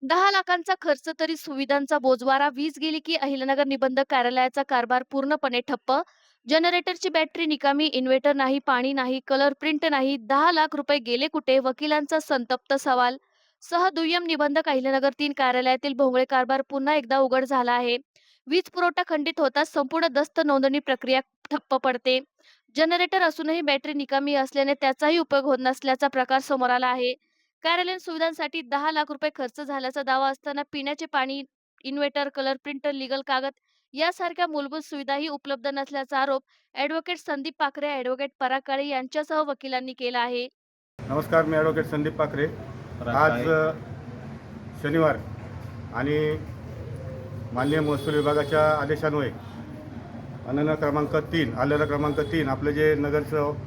10 लाखांचा खर्च तरी सुविधांचा बोजवारा. वीज गेली की अहिल्यानगर निबंधक कार्यालयाचा कारभार पूर्णपणे ठप्प. जनरेटरची बॅटरी निकामी, इन्व्हर्टर नाही, पाणी नाही, कलर प्रिंट नाही. 10 लाख रुपये गेले कुठे? वकिलांचा संतप्त सवाल. दुय्यम निबंधक अहिल्यानगर 3 कार्यालयातील भोंगळे कारभार पुन्हा एकदा उघड झाला आहे. वीज पुरवठा खंडित होताच संपूर्ण दस्त नोंदणी प्रक्रिया ठप्प पडते. जनरेटर असूनही बॅटरी निकामी असल्याने त्याचाही उपयोग होत नसल्याचा प्रकार समोर आला आहे. कार्यालयीन सुविधांसाठी 10 लाख रुपये खर्च झाल्याचा दावा असताना पिण्याचे पाणी, इन्व्हर्टर, कलर प्रिंटर, लीगल कागद यासारख्या मूलभूत सुविधाही उपलब्ध नसल्याचा आरोप ॲडव्होकेट संदीप पाखरे, ॲडव्होकेट पराग काळे यांच्यासह वकिलांनी केला आहे. नमस्कार, मी ॲडव्होकेट संदीप पाखरे. आज शनिवार आणि माननीय महसूल विभागाच्या आदेशान्वये आलेला क्रमांक 3 आपलं जे नगरचं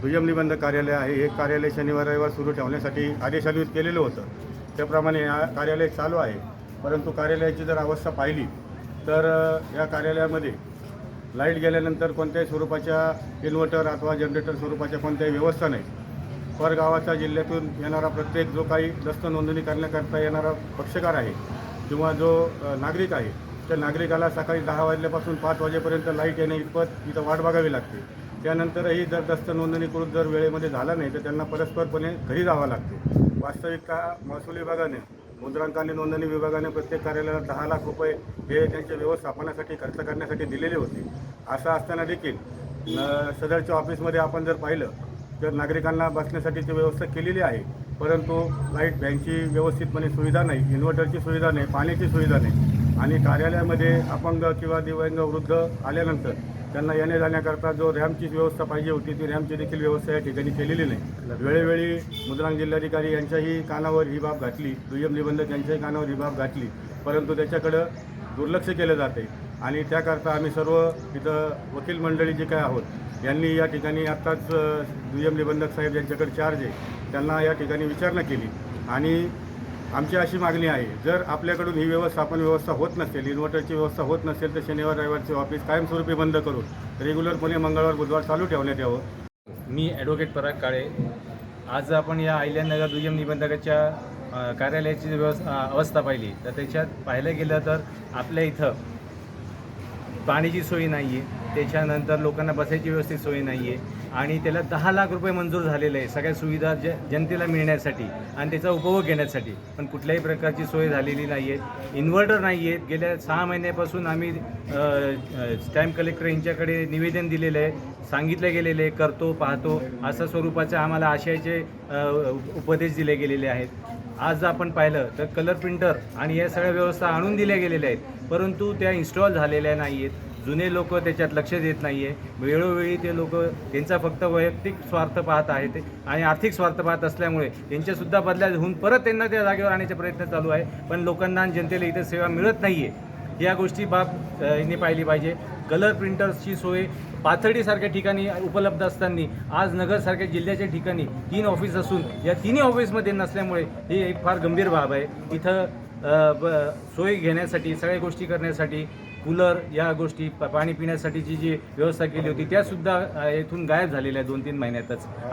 दुय्यम निबंधक कार्यालय आहे, हे कार्यालय शनिवार रविवार सुरू ठेवण्यासाठी आदेशान्वित केलेलं होतं. त्याप्रमाणे या कार्यालय चालू आहे. परंतु कार्यालयाची जर अवस्था पाहिली तर या कार्यालयामध्ये लाईट गेल्यानंतर कोणत्याही स्वरूपाच्या इन्व्हर्टर अथवा जनरेटर स्वरूपाच्या कोणत्याही व्यवस्था नाही. परगावाचा जिल्ह्यातून येणारा प्रत्येक जो काही दस्त नोंदणी करण्याकरता येणारा पक्षकार आहे किंवा जो नागरिक आहे, त्या नागरिकाला सकाळी 10 वाजल्यापासून 5 वाजेपर्यंत लाईट येणे इतपत इथं वाट बघावी लागते. त्यानंतरही जर दस्त नोंदणीकृत जर वेळेमध्ये झाला नाही तर त्यांना परस्परपणे घरी जावं लागते. वास्तविकता महसूल विभागाने, मुद्रांक आणि नोंदणी विभागाने प्रत्येक कार्यालयाला 10 लाख रुपये हे त्यांच्या व्यवस्थापनासाठी खर्च करण्यासाठी दिलेले होते. असं असताना देखील सदरच्या ऑफिसमध्ये आपण जर पाहिलं तर नागरिकांना बसण्यासाठीची व्यवस्था केलेली आहे, परंतु लाईट फॅनची व्यवस्थितपणे सुविधा नाही, इन्व्हर्टरची सुविधा नाही, पाण्याची सुविधा नाही. आणि कार्यालयामध्ये अपंग किंवा दिव्यांग वृद्ध आल्यानंतर त्यांना येण्या जाण्याकरता जो रॅम्पची व्यवस्था पाहिजे होती ती रॅम्पची देखील व्यवस्था या ठिकाणी केलेली नाही. वेळोवेळी मुद्रांक जिल्हाधिकारी यांच्याही कानावर ही बाब घातली, दुय्यम निबंधक यांच्याही कानावर ही बाब घातली, परंतु त्याच्याकडं दुर्लक्ष केलं जाते. आणि त्याकरता आम्ही सर्व इथं वकील मंडळी जे काय आहोत यांनी या ठिकाणी आत्ताच दुय्यम निबंधक साहेब यांच्याकडे चार्ज आहे, त्यांना या ठिकाणी विचारणा केली. आणि आमची अशी मागणी आहे, जर आपल्याकडून ही व्यवस्था होत नसेल, इन्व्हर्टरची व्यवस्था होत नसेल तर शनिवार रविवारचे ऑफिस कायमस्वरूपी बंद करून रेग्युलरपणे मंगळवार बुधवार चालू ठेवण्यात यावं. मी ॲडव्होकेट पराग काळे. आज आपण या अहिल्यानगर दुय्यम निबंधकाच्या कार्यालयाची अवस्था पाहिली तर त्याच्यात पाहायला गेलं तर आपल्या इथं पाण्याची सोय नाही आहे, त्याच्यानंतर लोकांना बसायची व्यवस्थित सोय नाही आहे आणि त्याला 10 लाख रुपये मंजूर झालेले आहे सगळ्या सुविधा जनतेला मिळण्यासाठी आणि त्याचा उपभोग घेण्यासाठी, पण कुठल्याही प्रकारची सोय झालेली नाही आहे. इन्व्हर्टर नाही आहेत. गेल्या 6 महिन्यापासून आम्ही स्टॅम्प कलेक्टर यांच्याकडे निवेदन दिलेलं आहे, सांगितलं गेलेलं आहे, करतो पाहतो अशा स्वरूपाचे आम्हाला आशयाचे उपदेश दिले गेलेले आहेत. आज आपण पाहिलं तर कलर प्रिंटर आणि या सगळ्या व्यवस्था आणून दिल्या गेलेल्या आहेत, परंतु त्या इन्स्टॉल झालेल्या नाही आहेत. जुने लोक त्याच्यात लक्ष देत नाही आहे. वेळोवेळी ते लोक त्यांचा फक्त वैयक्तिक स्वार्थ पाहत आहेत आणि आर्थिक स्वार्थ पाहत असल्यामुळे त्यांच्यासुद्धा बदल्या होऊन परत त्यांना त्या जागेवर आणण्याचे प्रयत्न चालू आहे, पण लोकांना आणि जनतेला इथे सेवा मिळत नाही आहे. या गोष्टी यांनी पाहिली पाहिजे. कलर प्रिंटर्सची सोय पाथर्डीसारख्या ठिकाणी उपलब्ध असताना आज नगरसारख्या जिल्ह्याच्या ठिकाणी 3 ऑफिस असून या तिन्ही ऑफिसमध्ये नसल्यामुळे ही एक फार गंभीर बाब आहे. इथं सोय घेण्यासाठी, सगळ्या गोष्टी करण्यासाठी, कूलर या गोष्टी, पाणी पिण्यासाठीची जी व्यवस्था केली होती त्यासुद्धा इथून गायब झालेल्या 2-3 महिन्यातच.